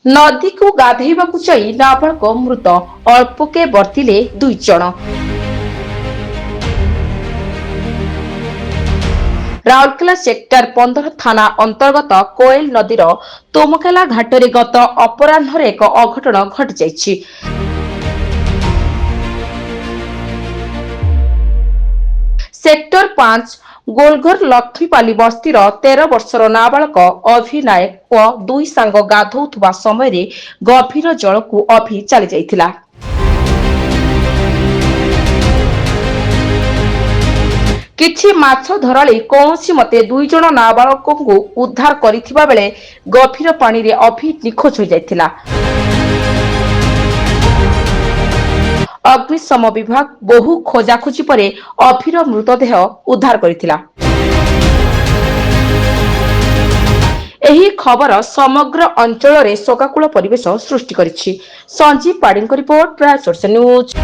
नदी को गाधेइबाकु जाई नाबालक मृत अल्पके वर्तिले 2 जण। राउरकेला सेक्टर 15 थाना अंतर्गत कोयल नदीर तोमकेला घाटरे गत अपराह्न एक अघटन घटी जाइछि। सेक्टर 5 गोलघर लक्ष्मीपाली बस्तीर 13 वर्षर नाबालक अभिनायक और 2 सांग गाधौथुबा समय गभीर जल को अभि चली जाइथिला। किछि माछ धराली कौनसी मते 2 जण नाबालक को उद्धार करिथिबा बेले गभीर पानी रे अभि निखोज हो जाइथिला। अग्निशम विभाग बहु खोजाखोजी पर अभिर मृतदेह उद्धार करिथिला। एही खबर समग्र अंचल रे शोकाकुल परिवेश सृष्टि करिछि। संजीव पाड़ी को रिपोर्ट, प्राय सोर्स न्यूज।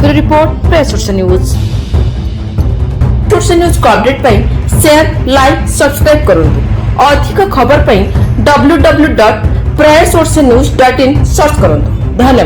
रिपोर्ट, प्राय सोर्स न्यूज। सोर्स न्यूज को अपडेट पाई शेयर, लाइक, सब्सक्राइब करंतु। अधिक खबर पाई www.prayersourcenews.in सर्च करंतु। धन्यवाद।